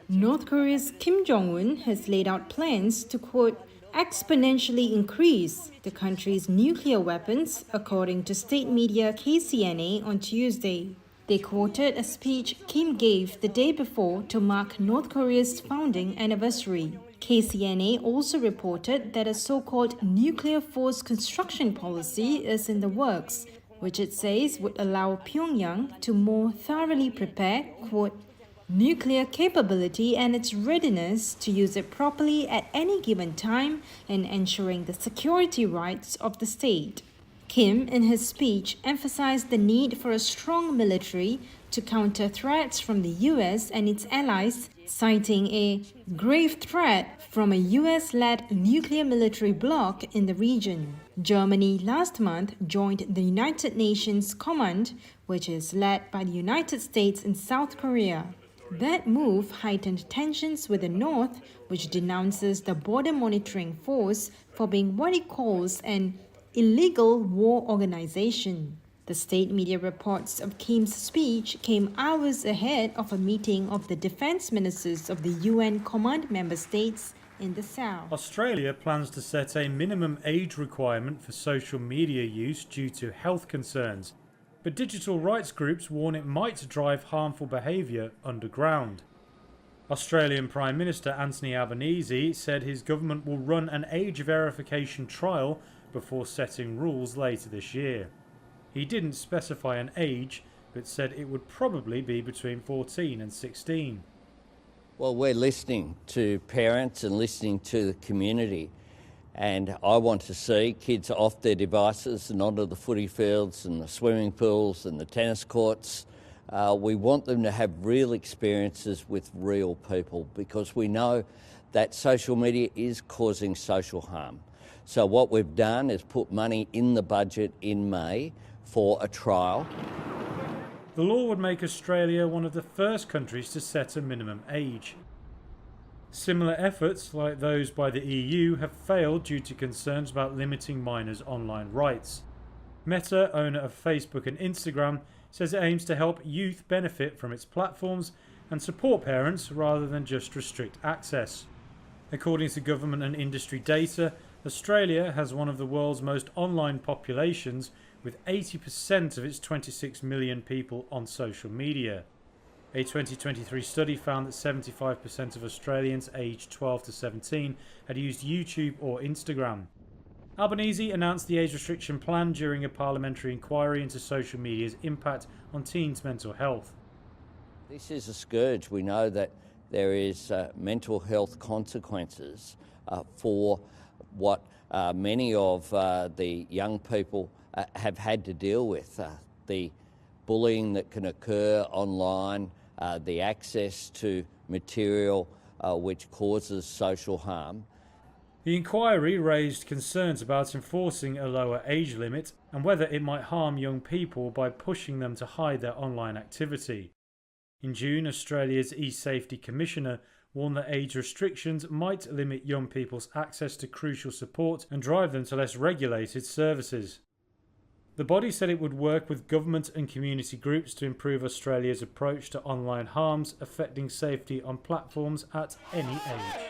North Korea's Kim Jong-un has laid out plans to, quote, exponentially increase the country's nuclear weapons, according to state media KCNA on Tuesday. They quoted a speech Kim gave the day before to mark North Korea's founding anniversary. KCNA also reported that a so-called nuclear force construction policy is in the works, which it says would allow Pyongyang to more thoroughly prepare, quote, nuclear capability and its readiness to use it properly at any given time and ensuring the security rights of the state. Kim, in his speech, emphasized the need for a strong military to counter threats from the US and its allies, citing a grave threat from a US-led nuclear military bloc in the region. Germany last month joined the United Nations Command, which is led by the United States and South Korea. That move heightened tensions with the North, which denounces the border monitoring force for being what it calls an illegal war organization. The state media reports of Kim's speech came hours ahead of a meeting of the defense ministers of the UN Command member states in the South. Australia plans to set a minimum age requirement for social media use due to health concerns, but digital rights groups warn it might drive harmful behaviour underground. Australian Prime Minister Anthony Albanese said his government will run an age verification trial before setting rules later this year. He didn't specify an age, but said it would probably be between 14 and 16. Well, we're listening to parents and listening to the community. And I want to see kids off their devices and onto the footy fields and the swimming pools and the tennis courts. We want them to have real experiences with real people because we know that social media is causing social harm. So what we've done is put money in the budget in May for a trial. The law would make Australia one of the first countries to set a minimum age. Similar efforts, like those by the EU, have failed due to concerns about limiting minors' online rights. Meta, owner of Facebook and Instagram, says it aims to help youth benefit from its platforms and support parents rather than just restrict access. According to government and industry data, Australia has one of the world's most online populations, with 80% of its 26 million people on social media. A 2023 study found that 75% of Australians aged 12 to 17 had used YouTube or Instagram. Albanese announced the age restriction plan during a parliamentary inquiry into social media's impact on teens' mental health. This is a scourge. We know that there is mental health consequences for what many of the young people have had to deal with. The bullying that can occur online, the access to material which causes social harm. The inquiry raised concerns about enforcing a lower age limit and whether it might harm young people by pushing them to hide their online activity. In June, Australia's eSafety Commissioner warned that age restrictions might limit young people's access to crucial support and drive them to less regulated services. The body said it would work with government and community groups to improve Australia's approach to online harms affecting safety on platforms at any age.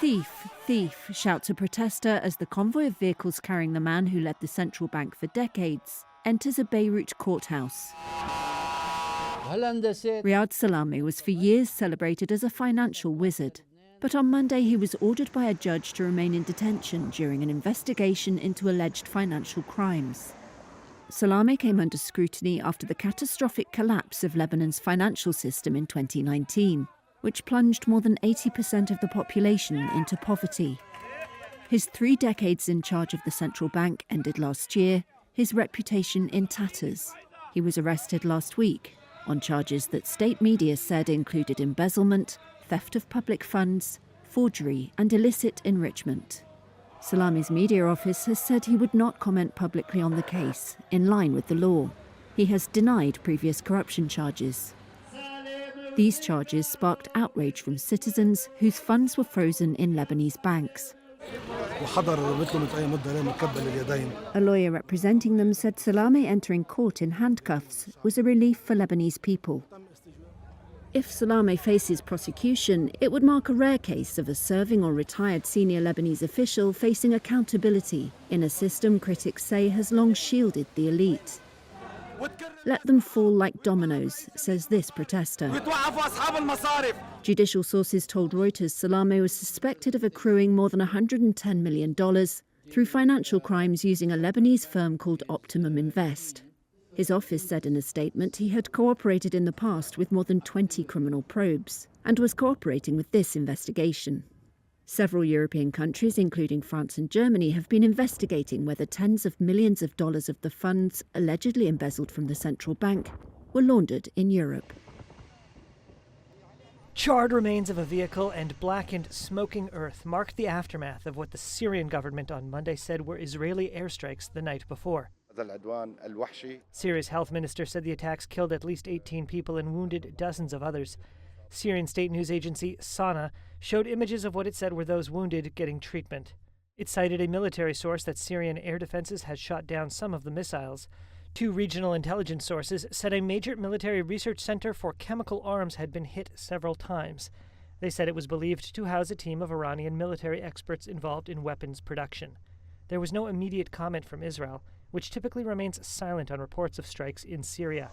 Thief, thief, shouts a protester as the convoy of vehicles carrying the man who led the central bank for decades enters a Beirut courthouse. Riyad Salami was for years celebrated as a financial wizard. But on Monday he was ordered by a judge to remain in detention during an investigation into alleged financial crimes. Salami came under scrutiny after the catastrophic collapse of Lebanon's financial system in 2019, which plunged more than 80% of the population into poverty. His 3 decades in charge of the central bank ended last year, his reputation in tatters. He was arrested last week on charges that state media said included embezzlement, theft of public funds, forgery and illicit enrichment. Salami's media office has said he would not comment publicly on the case, in line with the law. He has denied previous corruption charges. These charges sparked outrage from citizens whose funds were frozen in Lebanese banks. A lawyer representing them said Salami entering court in handcuffs was a relief for Lebanese people. If Salameh faces prosecution, it would mark a rare case of a serving or retired senior Lebanese official facing accountability in a system critics say has long shielded the elite. Let them fall like dominoes, says this protester. Judicial sources told Reuters Salameh was suspected of accruing more than $110 million through financial crimes using a Lebanese firm called Optimum Invest. His office said in a statement he had cooperated in the past with more than 20 criminal probes and was cooperating with this investigation. Several European countries, including France and Germany, have been investigating whether tens of millions of dollars of the funds allegedly embezzled from the central bank were laundered in Europe. Charred remains of a vehicle and blackened, smoking earth marked the aftermath of what the Syrian government on Monday said were Israeli airstrikes the night before. Syria's health minister said the attacks killed at least 18 people and wounded dozens of others. Syrian state news agency Sana showed images of what it said were those wounded getting treatment. It cited a military source that Syrian air defenses had shot down some of the missiles. Two regional intelligence sources said a major military research center for chemical arms had been hit several times. They said it was believed to house a team of Iranian military experts involved in weapons production. There was no immediate comment from Israel, which typically remains silent on reports of strikes in Syria.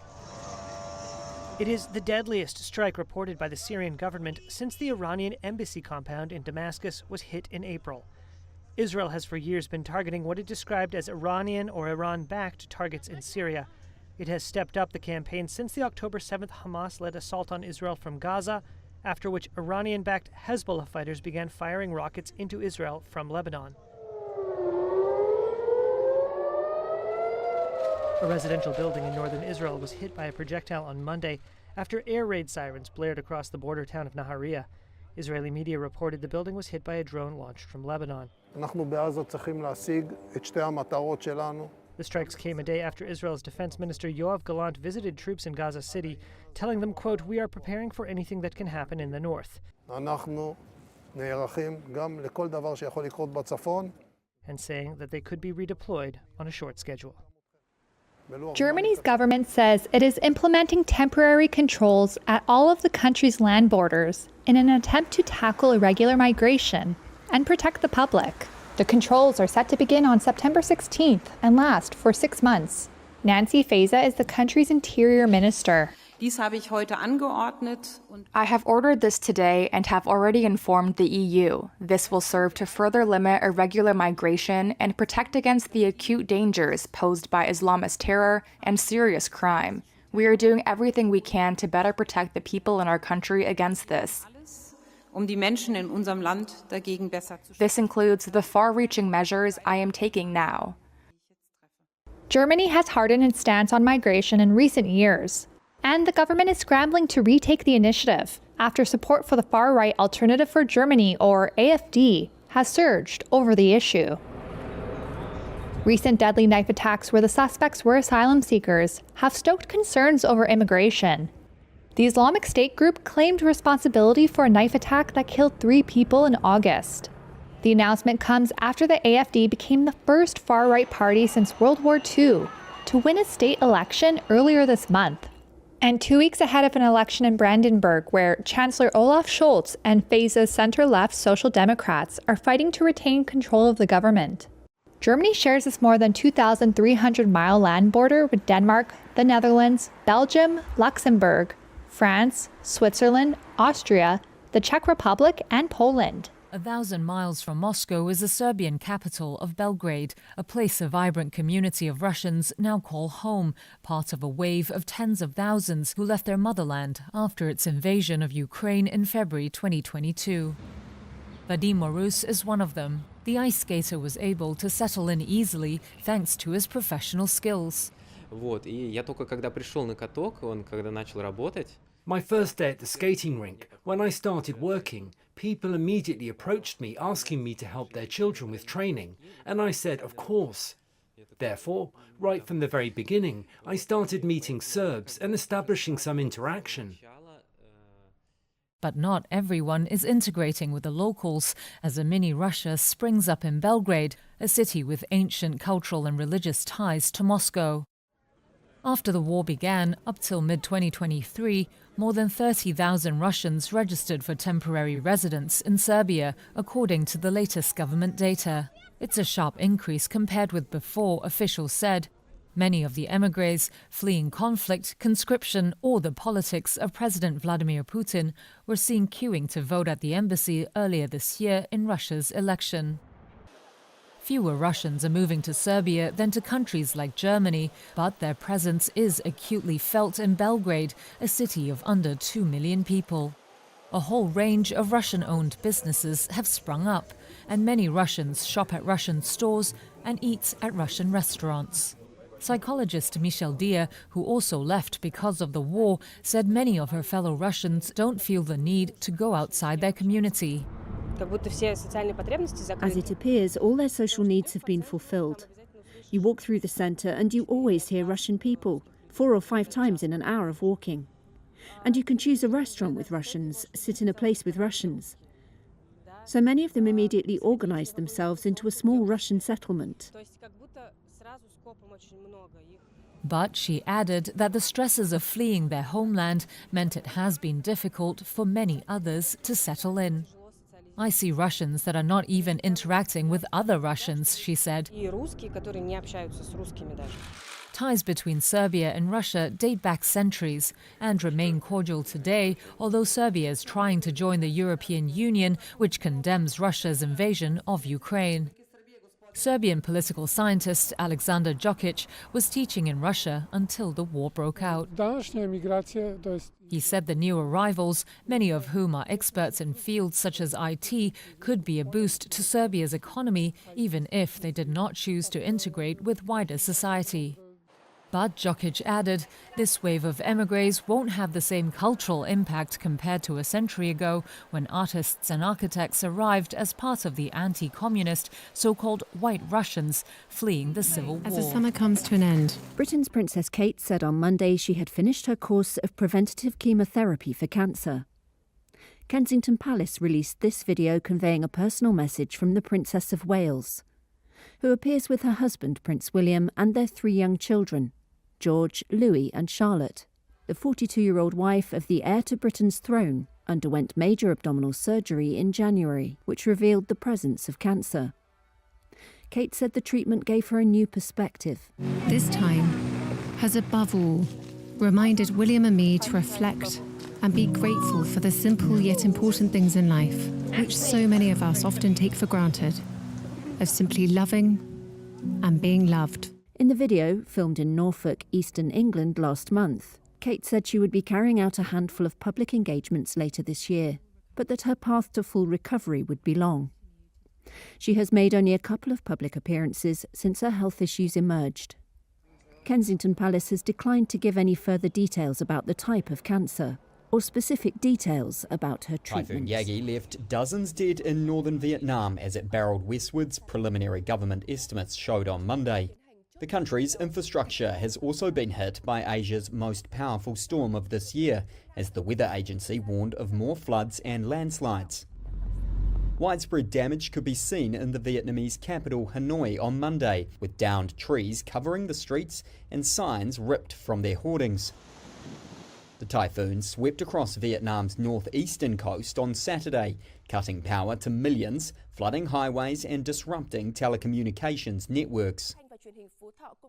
It is the deadliest strike reported by the Syrian government since the Iranian embassy compound in Damascus was hit in April. Israel has for years been targeting what it described as Iranian or Iran-backed targets in Syria. It has stepped up the campaign since the October 7th Hamas-led assault on Israel from Gaza, after which Iranian-backed Hezbollah fighters began firing rockets into Israel from Lebanon. A residential building in northern Israel was hit by a projectile on Monday after air raid sirens blared across the border town of Nahariya. Israeli media reported the building was hit by a drone launched from Lebanon. The strikes came a day after Israel's defense minister Yoav Gallant visited troops in Gaza City, telling them, quote, "We are preparing for anything that can happen in the north," and saying that they could be redeployed on a short schedule. Germany's government says it is implementing temporary controls at all of the country's land borders in an attempt to tackle irregular migration and protect the public. The controls are set to begin on September 16th and last for 6 months. Nancy Faeser is the country's interior minister. I have ordered this today and have already informed the EU. This will serve to further limit irregular migration and protect against the acute dangers posed by Islamist terror and serious crime. We are doing everything we can to better protect the people in our country against this. This includes the far-reaching measures I am taking now. Germany has hardened its stance on migration in recent years, and the government is scrambling to retake the initiative after support for the far-right Alternative for Germany, or AfD, has surged over the issue. Recent deadly knife attacks where the suspects were asylum seekers have stoked concerns over immigration. The Islamic State group claimed responsibility for a knife attack that killed 3 people in August. The announcement comes after the AfD became the first far-right party since World War II to win a state election earlier this month. And 2 weeks ahead of an election in Brandenburg, where Chancellor Olaf Scholz and Faeser's center-left Social Democrats are fighting to retain control of the government. Germany shares its more than 2,300-mile land border with Denmark, the Netherlands, Belgium, Luxembourg, France, Switzerland, Austria, the Czech Republic, and Poland. 1,000 miles from Moscow is the Serbian capital of Belgrade, a place a vibrant community of Russians now call home, part of a wave of tens of thousands who left their motherland after its invasion of Ukraine in February 2022. Vadim Morus is one of them. The ice skater was able to settle in easily thanks to his professional skills. My first day at the skating rink, when I started working, people immediately approached me asking me to help their children with training, and I said, of course. Therefore, right from the very beginning, I started meeting Serbs and establishing some interaction. But not everyone is integrating with the locals, as a mini Russia springs up in Belgrade, a city with ancient cultural and religious ties to Moscow. After the war began, up till mid-2023, more than 30,000 Russians registered for temporary residence in Serbia, according to the latest government data. It's a sharp increase compared with before, officials said. Many of the émigrés, fleeing conflict, conscription, or the politics of President Vladimir Putin, were seen queuing to vote at the embassy earlier this year in Russia's election. Fewer Russians are moving to Serbia than to countries like Germany, but their presence is acutely felt in Belgrade, a city of under 2 million people. A whole range of Russian-owned businesses have sprung up, and many Russians shop at Russian stores and eat at Russian restaurants. Psychologist Michelle Dia, who also left because of the war, said many of her fellow Russians don't feel the need to go outside their community. As it appears, all their social needs have been fulfilled. You walk through the centre and you always hear Russian people, 4 or 5 times in an hour of walking. And you can choose a restaurant with Russians, sit in a place with Russians. So many of them immediately organised themselves into a small Russian settlement. But she added that the stresses of fleeing their homeland meant it has been difficult for many others to settle in. I see Russians that are not even interacting with other Russians, she said. Ties between Serbia and Russia date back centuries and remain cordial today, although Serbia is trying to join the European Union, which condemns Russia's invasion of Ukraine. Serbian political scientist Aleksandar Djokic was teaching in Russia until the war broke out. He said the new arrivals, many of whom are experts in fields such as IT, could be a boost to Serbia's economy, even if they did not choose to integrate with wider society. But Djokic added, this wave of émigrés won't have the same cultural impact compared to a century ago, when artists and architects arrived as part of the anti-communist, so-called White Russians, fleeing the civil war. As the summer comes to an end, Britain's Princess Kate said on Monday she had finished her course of preventative chemotherapy for cancer. Kensington Palace released this video conveying a personal message from the Princess of Wales, who appears with her husband, Prince William, and their 3 young children, George, Louis and Charlotte. The 42-year-old wife of the heir to Britain's throne underwent major abdominal surgery in January, which revealed the presence of cancer. Kate said the treatment gave her a new perspective. this time has above all reminded William and me to reflect and be grateful for the simple yet important things in life, which so many of us often take for granted, of simply loving and being loved. In the video, filmed in Norfolk, eastern England last month, Kate said she would be carrying out a handful of public engagements later this year, but that her path to full recovery would be long. She has made only a couple of public appearances since her health issues emerged. Kensington Palace has declined to give any further details about the type of cancer or specific details about her Typhoon treatment. Yagi left dozens dead in northern Vietnam as it barreled westwards, preliminary government estimates showed on Monday. The country's infrastructure has also been hit by Asia's most powerful storm of this year, as the weather agency warned of more floods and landslides. Widespread damage could be seen in the Vietnamese capital Hanoi on Monday, with downed trees covering the streets and signs ripped from their hoardings. The typhoon swept across Vietnam's northeastern coast on Saturday, cutting power to millions, flooding highways and disrupting telecommunications networks.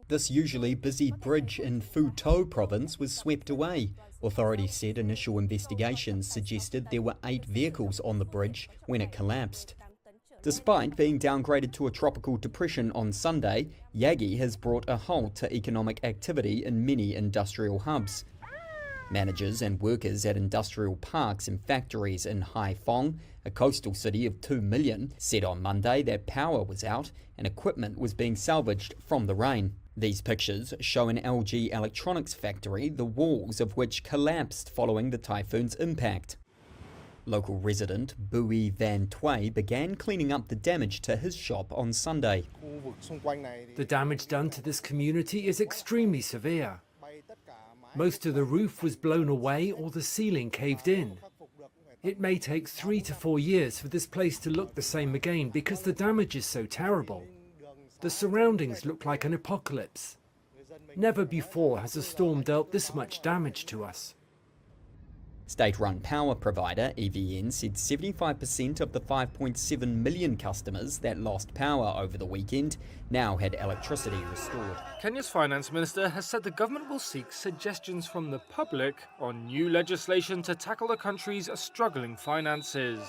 This usually busy bridge in Phu Tho province was swept away. Authorities said initial investigations suggested there were 8 vehicles on the bridge when it collapsed. Despite being downgraded to a tropical depression on Sunday, Yagi has brought a halt to economic activity in many industrial hubs. Managers and workers at industrial parks and factories in Hai Phong, a coastal city of 2 million, said on Monday that power was out and equipment was being salvaged from the rain. These pictures show an LG electronics factory, the walls of which collapsed following the typhoon's impact. Local resident Bui Van Thuy began cleaning up the damage to his shop on Sunday. The damage done to this community is extremely severe. Most of the roof was blown away or the ceiling caved in. It may take 3 to 4 years for this place to look the same again because the damage is so terrible. The surroundings look like an apocalypse. Never before has a storm dealt this much damage to us. State-run power provider EVN said 75% of the 5.7 million customers that lost power over the weekend now had electricity restored. Kenya's finance minister has said the government will seek suggestions from the public on new legislation to tackle the country's struggling finances.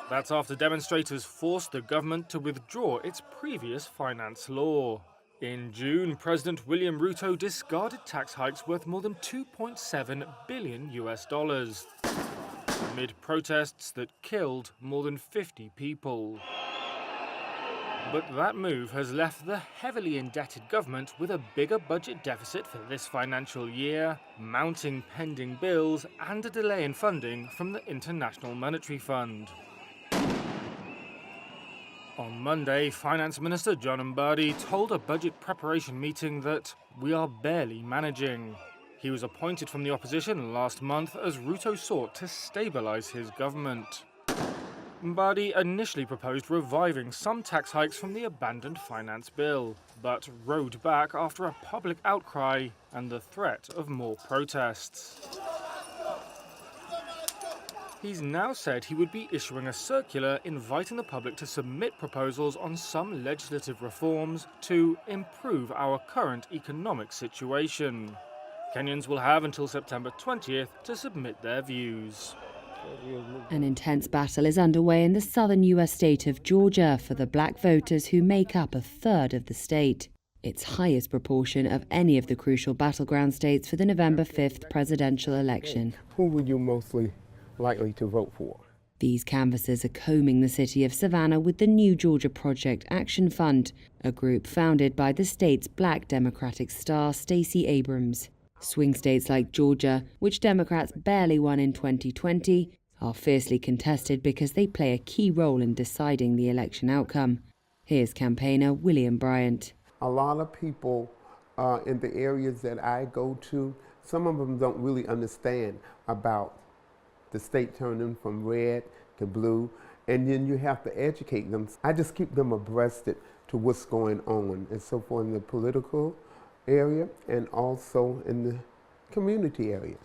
That's after demonstrators forced the government to withdraw its previous finance law. In June, President William Ruto discarded tax hikes worth more than $2.7 billion amid protests that killed more than 50 people. But that move has left the heavily indebted government with a bigger budget deficit for this financial year, mounting pending bills and a delay in funding from the International Monetary Fund. On Monday, Finance Minister John Mbadi told a budget preparation meeting that we are barely managing. He was appointed from the opposition last month as Ruto sought to stabilise his government. Mbadi initially proposed reviving some tax hikes from the abandoned finance bill, but rode back after a public outcry and the threat of more protests. He's now said he would be issuing a circular inviting the public to submit proposals on some legislative reforms to improve our current economic situation. Kenyans will have until September 20th to submit their views. An intense battle is underway in the southern US state of Georgia for the black voters who make up a third of the state. Its highest proportion of any of the crucial battleground states for the November 5th presidential election. Who would you mostly likely to vote for? These canvassers are combing the city of Savannah with the New Georgia Project Action Fund, a group founded by the state's black Democratic star Stacey Abrams. Swing states like Georgia, which Democrats barely won in 2020, are fiercely contested because they play a key role in deciding the election outcome. Here's campaigner William Bryant. A lot of people in the areas that I go to, some of them don't really understand about the state turning from red to blue, and then you have to educate them. I just keep them abreast to what's going on, and so forth in the political area and also in the community area.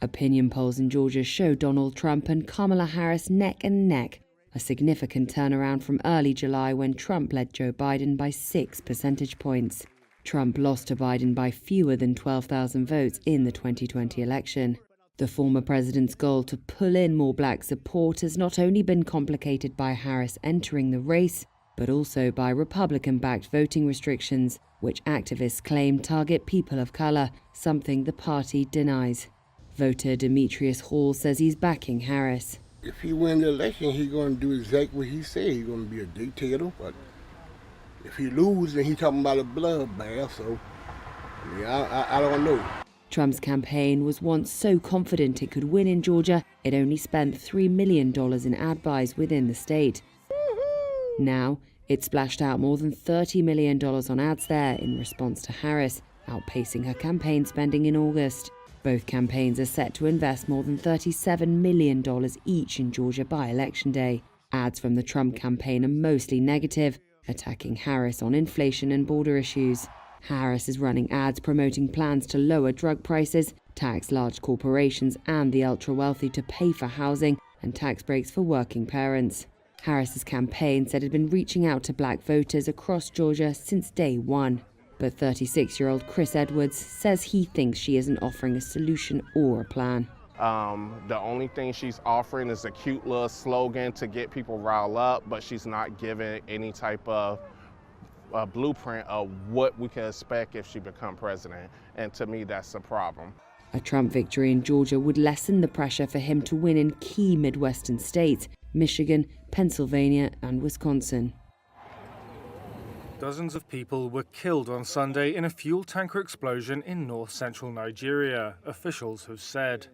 Opinion polls in Georgia show Donald Trump and Kamala Harris neck and neck, a significant turnaround from early July when Trump led Joe Biden by 6 percentage points. Trump lost to Biden by fewer than 12,000 votes in the 2020 election. The former president's goal to pull in more black support has not only been complicated by Harris entering the race, but also by Republican-backed voting restrictions, which activists claim target people of color, something the party denies. Voter Demetrius Hall says he's backing Harris. If he wins the election, he's going to do exactly what he said. He's going to be a dictator, but if he loses, then he's talking about a bloodbath, so I don't know. Trump's campaign was once so confident it could win in Georgia, it only spent $3 million in ad buys within the state. Now, it splashed out more than $30 million on ads there in response to Harris, outpacing her campaign spending in August. Both campaigns are set to invest more than $37 million each in Georgia by Election Day. Ads from the Trump campaign are mostly negative, attacking Harris on inflation and border issues. Harris is running ads promoting plans to lower drug prices, tax large corporations and the ultra-wealthy to pay for housing, and tax breaks for working parents. Harris's campaign said it had been reaching out to black voters across Georgia since day one. But 36-year-old Chris Edwards says he thinks she isn't offering a solution or a plan. The only thing she's offering is a cute little slogan to get people riled up, but she's not giving any type of a blueprint of what we can expect if she becomes president. And to me, that's a problem. A Trump victory in Georgia would lessen the pressure for him to win in key Midwestern states, Michigan, Pennsylvania, and Wisconsin. Dozens of people were killed on Sunday in a fuel tanker explosion in north-central Nigeria, officials have said.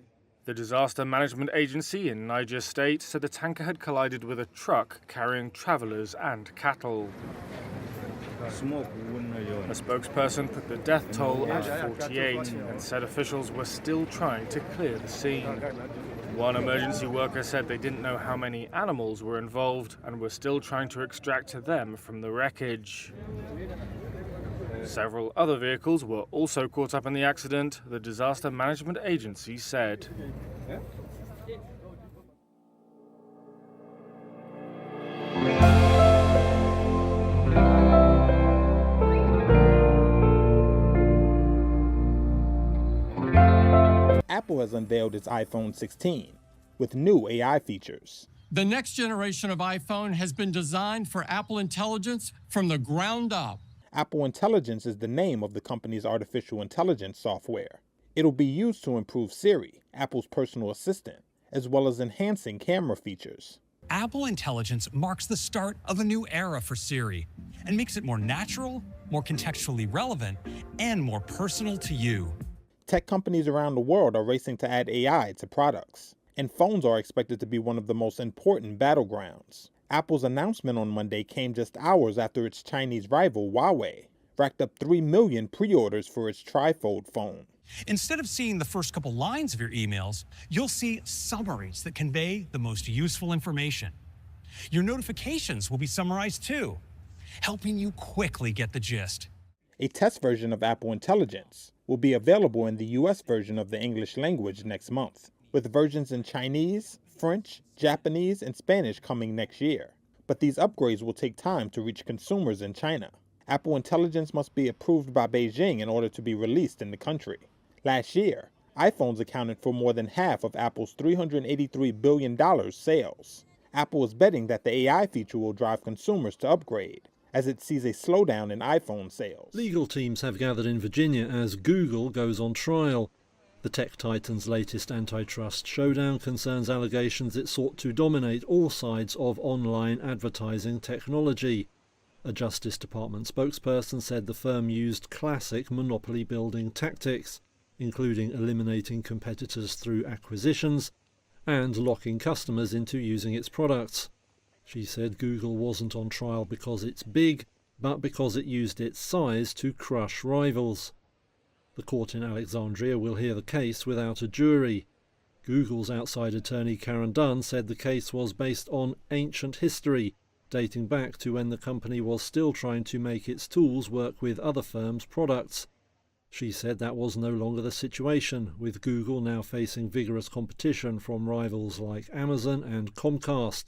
The Disaster Management Agency in Niger State said the tanker had collided with a truck carrying travelers and cattle. A spokesperson put the death toll at 48 and said officials were still trying to clear the scene. One emergency worker said they didn't know how many animals were involved and were still trying to extract them from the wreckage. Several other vehicles were also caught up in the accident, the disaster management agency said. Apple has unveiled its iPhone 16 with new AI features. The next generation of iPhone has been designed for Apple Intelligence from the ground up. Apple Intelligence is the name of the company's artificial intelligence software. It'll be used to improve Siri, Apple's personal assistant, as well as enhancing camera features. Apple Intelligence marks the start of a new era for Siri and makes it more natural, more contextually relevant, and more personal to you. Tech companies around the world are racing to add AI to products, and phones are expected to be one of the most important battlegrounds. Apple's announcement on Monday came just hours after its Chinese rival, Huawei, racked up 3 million pre-orders for its trifold phone. Instead of seeing the first couple lines of your emails, you'll see summaries that convey the most useful information. Your notifications will be summarized too, helping you quickly get the gist. A test version of Apple Intelligence will be available in the US version of the English language next month, with versions in Chinese, French, Japanese, and Spanish coming next year. But these upgrades will take time to reach consumers in China. Apple Intelligence must be approved by Beijing in order to be released in the country. Last year, iPhones accounted for more than half of Apple's $383 billion sales. Apple is betting that the AI feature will drive consumers to upgrade, as it sees a slowdown in iPhone sales. Legal teams have gathered in Virginia as Google goes on trial. The tech titan's latest antitrust showdown concerns allegations it sought to dominate all sides of online advertising technology. A Justice Department spokesperson said the firm used classic monopoly-building tactics, including eliminating competitors through acquisitions and locking customers into using its products. She said Google wasn't on trial because it's big, but because it used its size to crush rivals. The court in Alexandria will hear the case without a jury. Google's outside attorney Karen Dunn said the case was based on ancient history, dating back to when the company was still trying to make its tools work with other firms' products. She said that was no longer the situation, with Google now facing vigorous competition from rivals like Amazon and Comcast.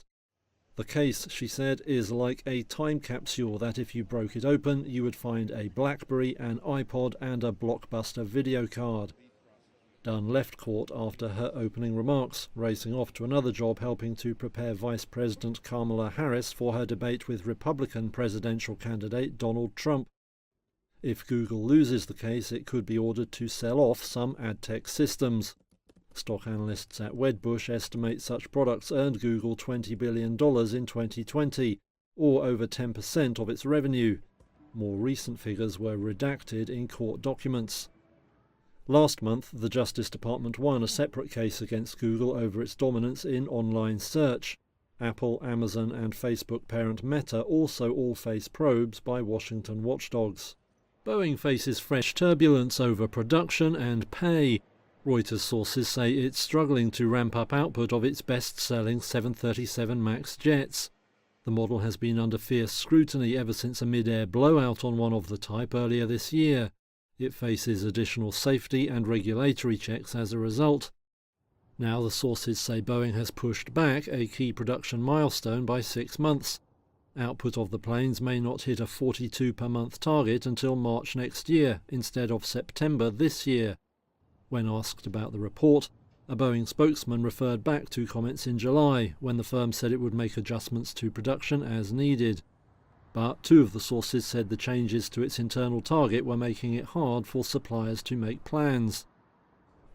The case, she said, is like a time capsule that if you broke it open, you would find a BlackBerry, an iPod, and a Blockbuster video card. Dunn left court after her opening remarks, racing off to another job helping to prepare Vice President Kamala Harris for her debate with Republican presidential candidate Donald Trump. If Google loses the case, it could be ordered to sell off some ad tech systems. Stock analysts at Wedbush estimate such products earned Google $20 billion in 2020, or over 10% of its revenue. More recent figures were redacted in court documents. Last month, the Justice Department won a separate case against Google over its dominance in online search. Apple, Amazon, and Facebook parent Meta also all face probes by Washington watchdogs. Boeing faces fresh turbulence over production and pay. Reuters sources say it's struggling to ramp up output of its best-selling 737 MAX jets. The model has been under fierce scrutiny ever since a mid-air blowout on one of the type earlier this year. It faces additional safety and regulatory checks as a result. Now the sources say Boeing has pushed back a key production milestone by 6 months. Output of the planes may not hit a 42 per month target until March next year, instead of September this year. When asked about the report, a Boeing spokesman referred back to comments in July, when the firm said it would make adjustments to production as needed. But 2 of the sources said the changes to its internal target were making it hard for suppliers to make plans.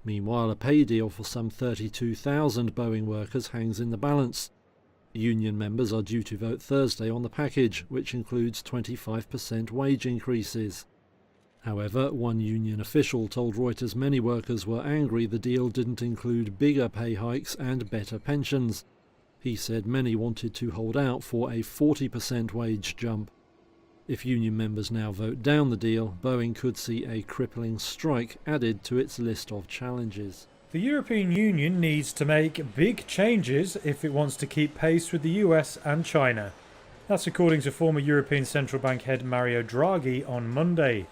Meanwhile, a pay deal for some 32,000 Boeing workers hangs in the balance. Union members are due to vote Thursday on the package, which includes 25% wage increases. However, one union official told Reuters many workers were angry the deal didn't include bigger pay hikes and better pensions. He said many wanted to hold out for a 40% wage jump. If union members now vote down the deal, Boeing could see a crippling strike added to its list of challenges. The European Union needs to make big changes if it wants to keep pace with the US and China. That's according to former European Central Bank head Mario Draghi on Monday.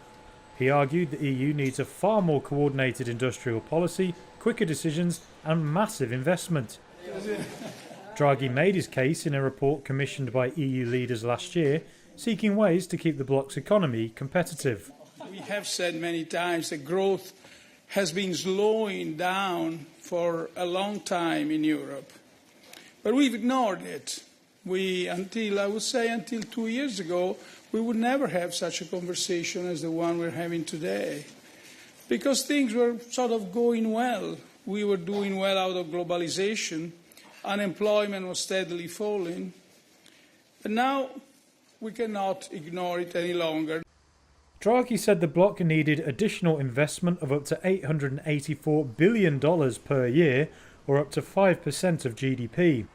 He argued the EU needs a far more coordinated industrial policy, quicker decisions and massive investment. Draghi made his case in a report commissioned by EU leaders last year, seeking ways to keep the bloc's economy competitive. We have said many times that growth has been slowing down for a long time in Europe, but we've ignored it. Until 2 years ago, we would never have such a conversation as the one we're having today, because things were sort of going well. We were doing well out of globalization. Unemployment was steadily falling. But now we cannot ignore it any longer. Draghi said the bloc needed additional investment of up to $884 billion per year, or up to 5% of GDP.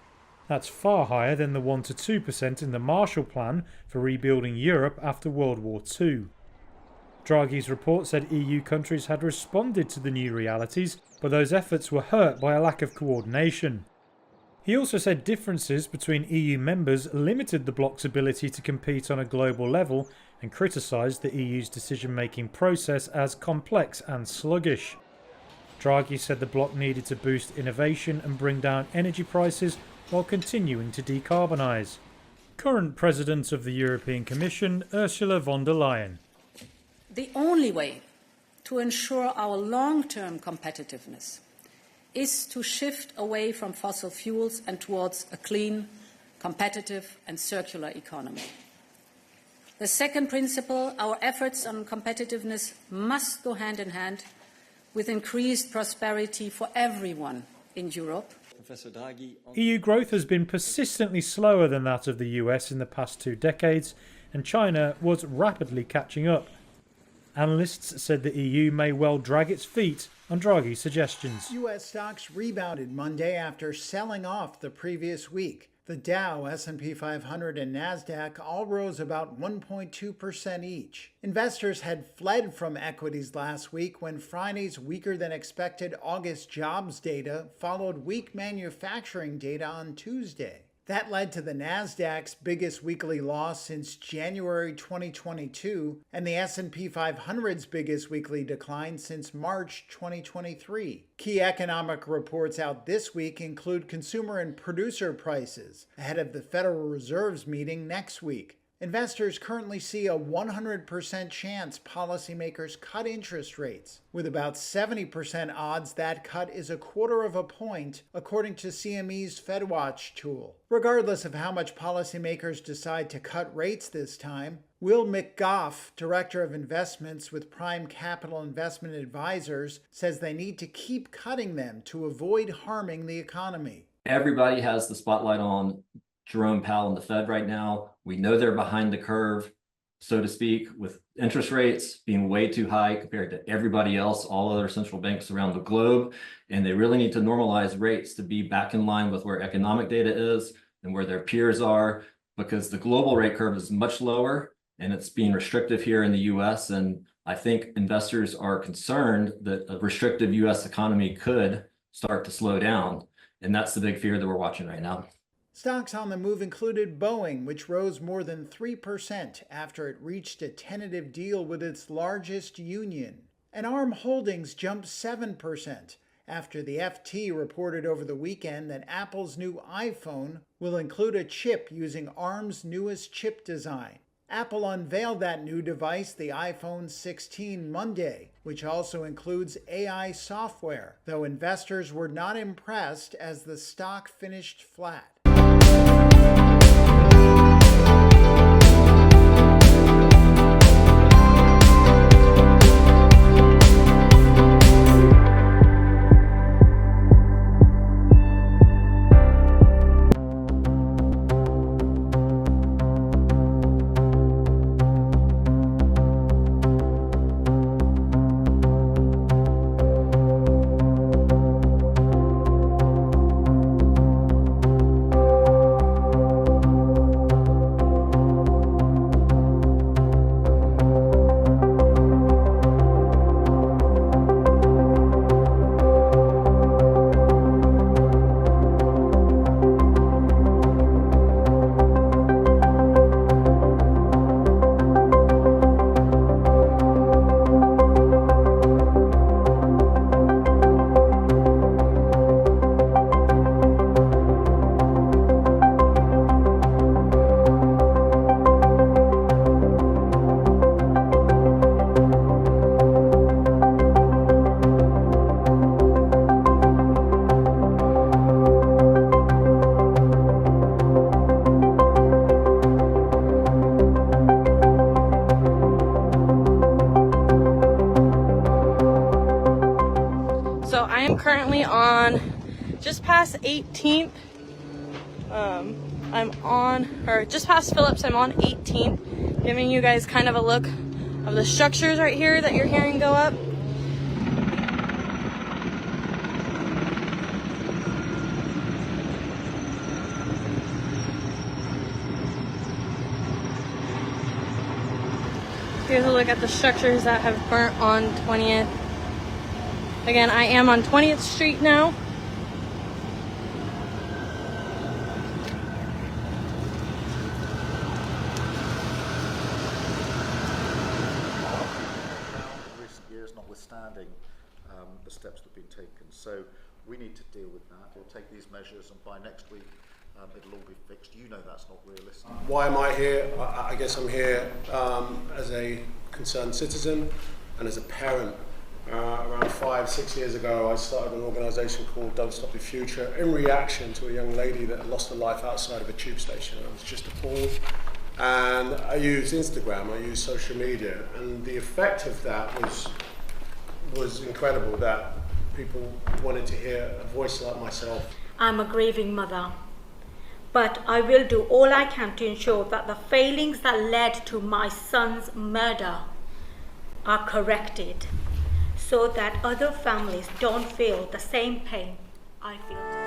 That's far higher than the 1 to 2% in the Marshall Plan for rebuilding Europe after World War II. Draghi's report said EU countries had responded to the new realities, but those efforts were hurt by a lack of coordination. He also said differences between EU members limited the bloc's ability to compete on a global level and criticised the EU's decision-making process as complex and sluggish. Draghi said the bloc needed to boost innovation and bring down energy prices while continuing to decarbonise. Current President of the European Commission, Ursula von der Leyen. The only way to ensure our long-term competitiveness is to shift away from fossil fuels and towards a clean, competitive and circular economy. The second principle, our efforts on competitiveness must go hand in hand with increased prosperity for everyone in Europe. EU growth has been persistently slower than that of the US in the past 2 decades, and China was rapidly catching up. Analysts said the EU may well drag its feet on Draghi's suggestions. U.S. stocks rebounded Monday after selling off the previous week. The Dow, S&P 500, and NASDAQ all rose about 1.2% each. Investors had fled from equities last week when Friday's weaker-than-expected August jobs data followed weak manufacturing data on Tuesday. That led to the NASDAQ's biggest weekly loss since January 2022 and the S&P 500's biggest weekly decline since March 2023. Key economic reports out this week include consumer and producer prices ahead of the Federal Reserve's meeting next week. Investors currently see a 100% chance policymakers cut interest rates, with about 70% odds that cut is 1/4 point, according to CME's FedWatch tool. Regardless of how much policymakers decide to cut rates this time, Will McGough, Director of Investments with Prime Capital Investment Advisors, says they need to keep cutting them to avoid harming the economy. Everybody has the spotlight on Jerome Powell and the Fed right now. We know they're behind the curve, so to speak, with interest rates being way too high compared to everybody else, all other central banks around the globe. And they really need to normalize rates to be back in line with where economic data is and where their peers are, because the global rate curve is much lower and it's being restrictive here in the US. And I think investors are concerned that a restrictive US economy could start to slow down. And that's the big fear that we're watching right now. Stocks on the move included Boeing, which rose more than 3% after it reached a tentative deal with its largest union. And ARM Holdings jumped 7% after the FT reported over the weekend that Apple's new iPhone will include a chip using ARM's newest chip design. Apple unveiled that new device, the iPhone 16, Monday, which also includes AI software, though investors were not impressed as the stock finished flat. currently on just past 18th. I'm on, or just past Phillips, I'm on 18th, giving you guys kind of a look of the structures right here that you're hearing go up. Here's a look at the structures that have burnt on 20th. Again, I am on 20th Street now. Recent years notwithstanding the steps that have been taken. So we need to deal with that. We'll take these measures and by next week it'll all be fixed. You know that's not realistic. Why am I here? I guess I'm here as a concerned citizen and as a parent. Around 5-6 years ago, I started an organisation called Don't Stop the Future in reaction to a young lady that lost her life outside of a tube station. I was just appalled. And I used Instagram, I used social media, and the effect of that was incredible, that people wanted to hear a voice like myself. I'm a grieving mother, but I will do all I can to ensure that the failings that led to my son's murder are corrected so that other families don't feel the same pain I feel.